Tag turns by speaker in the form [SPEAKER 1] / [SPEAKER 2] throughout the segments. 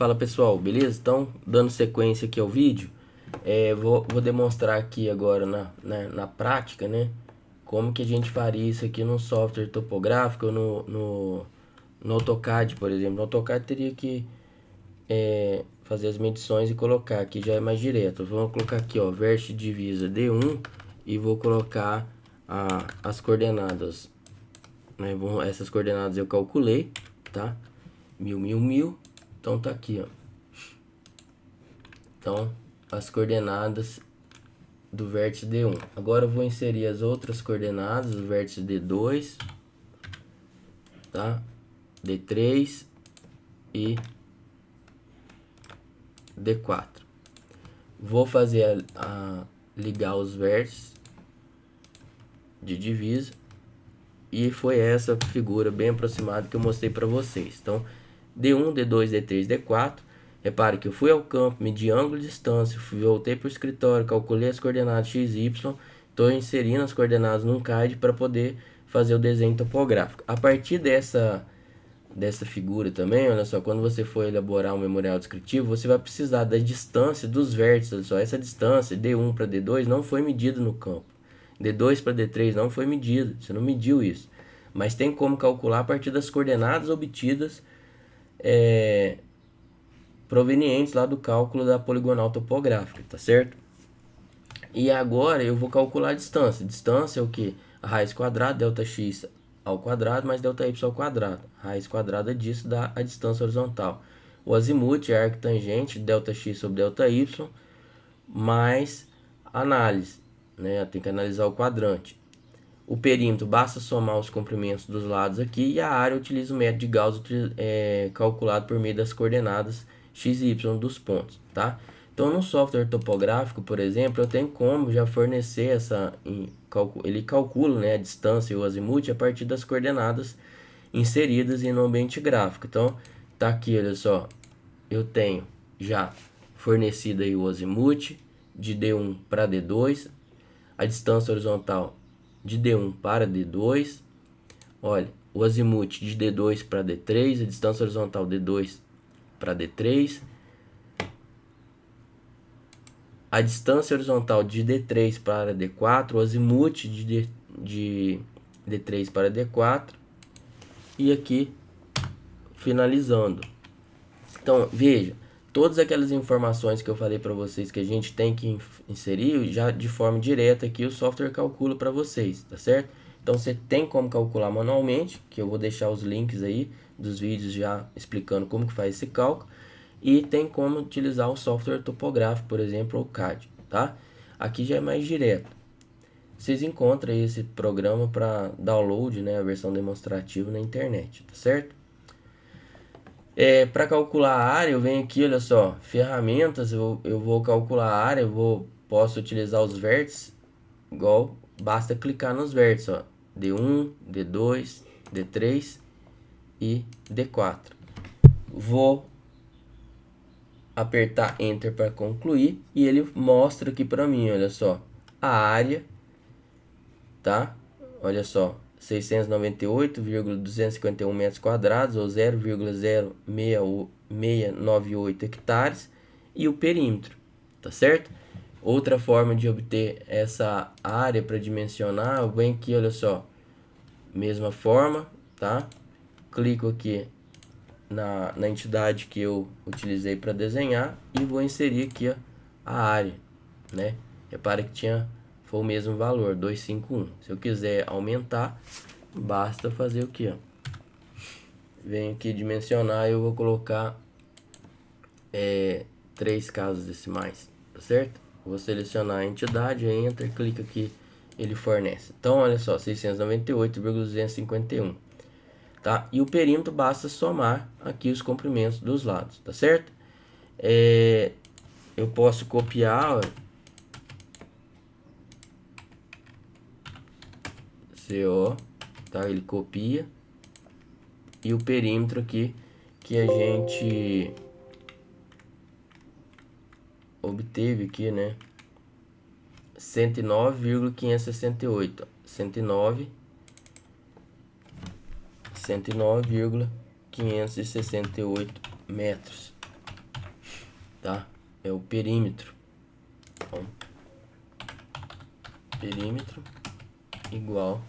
[SPEAKER 1] Fala pessoal, beleza? Então, dando sequência aqui ao vídeo, vou demonstrar aqui agora na prática, né? Como que a gente faria isso aqui no software topográfico, no AutoCAD, por exemplo. No AutoCAD teria que fazer as medições e colocar, aqui já é mais direto. Vamos colocar aqui, ó, vértice divisa D1 e vou colocar as coordenadas, né? Essas coordenadas eu calculei, tá? 1000. Então tá aqui, ó. Então, as coordenadas do vértice D1. Agora eu vou inserir as outras coordenadas do vértice D2, tá? D3 e D4. Vou fazer ligar os vértices de divisa. E foi essa figura bem aproximada que eu mostrei para vocês. Então, D1, D2, D3, D4. Repare que eu fui ao campo, medi ângulo de distância, voltei para o escritório, calculei as coordenadas x, y. Estou inserindo as coordenadas num CAD para poder fazer o desenho topográfico. A partir dessa figura também, olha só, quando você for elaborar um memorial descritivo, você vai precisar da distância dos vértices. Olha só, essa distância D1 para D2 não foi medida no campo. D2 para D3 não foi medido, você não mediu isso. Mas tem como calcular a partir das coordenadas obtidas provenientes lá do cálculo da poligonal topográfica, tá certo? E agora eu vou calcular a distância. Distância é o que? A raiz quadrada, delta x ao quadrado, mais delta y ao quadrado. A raiz quadrada disso dá a distância horizontal. O azimuth é a arctangente, delta x sobre delta y, mais análise, né? Tem que analisar o quadrante. O perímetro, basta somar os comprimentos dos lados aqui, e a área utiliza o método de Gauss calculado por meio das coordenadas x e y dos pontos, tá? Então, no software topográfico, por exemplo, eu tenho como já fornecer ele calcula, né, a distância e o azimuth a partir das coordenadas inseridas no ambiente gráfico. Então, tá aqui, olha só, eu tenho já fornecido aí o azimuth de D1 para D2, a distância horizontal de D1 para D2, olha, o azimuth de D2 para D3, a distância horizontal D2 para D3, a distância horizontal de D3 para D4, o azimuth de D3 para D4, e aqui finalizando. Então, veja, todas aquelas informações que eu falei para vocês que a gente tem que inserir, já de forma direta aqui o software calcula para vocês, tá certo? Então, você tem como calcular manualmente, que eu vou deixar os links aí dos vídeos já explicando como que faz esse cálculo. E tem como utilizar o software topográfico, por exemplo, o CAD, tá? Aqui já é mais direto. Vocês encontram esse programa para download, né, a versão demonstrativa na internet, tá certo? Para calcular a área, eu venho aqui, olha só, ferramentas, eu vou calcular a área, posso utilizar os vértices, igual, basta clicar nos vértices, ó, D1, D2, D3 e D4. Vou apertar Enter para concluir e ele mostra aqui para mim, olha só, a área, tá? Olha só, 698,251 metros quadrados ou 0,0698 hectares e o perímetro, tá certo? Outra forma de obter essa área para dimensionar, eu venho aqui, olha só, mesma forma, tá? Clico aqui na entidade que eu utilizei para desenhar e vou inserir aqui, ó, a área, né? Repare que foi o mesmo valor, 251. Se eu quiser aumentar, basta fazer o que, ó? Venho aqui dimensionar e eu vou colocar 3 casas decimais, tá certo? Vou selecionar a entidade, Enter, clica aqui, ele fornece. Então, olha só, 698,251. Tá? E o perímetro basta somar aqui os comprimentos dos lados, tá certo? Eu posso copiar, ó, CO, tá? Ele copia, e o perímetro aqui que a gente obteve aqui, né? 109,568, 109,568 metros, tá? É o perímetro. Então, perímetro igual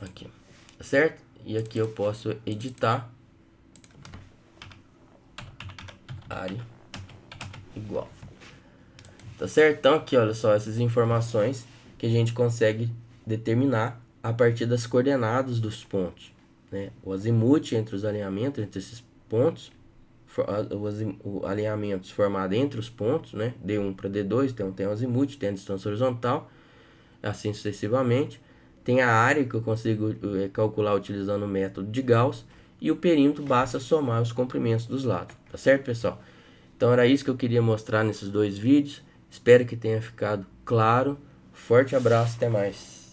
[SPEAKER 1] aqui, tá certo? E aqui eu posso editar área igual, tá certo? Então aqui, olha só, essas informações que a gente consegue determinar a partir das coordenadas dos pontos, né? O azimuth entre os alinhamentos entre esses pontos, o alinhamentos formado entre os pontos, né? D1 para D2, tem um azimuth, tem a distância horizontal, assim sucessivamente. Tem a área que eu consigo calcular utilizando o método de Gauss, e o perímetro basta somar os comprimentos dos lados, tá certo, pessoal? Então era isso que eu queria mostrar nesses dois vídeos. Espero que tenha ficado claro. Forte abraço, até mais.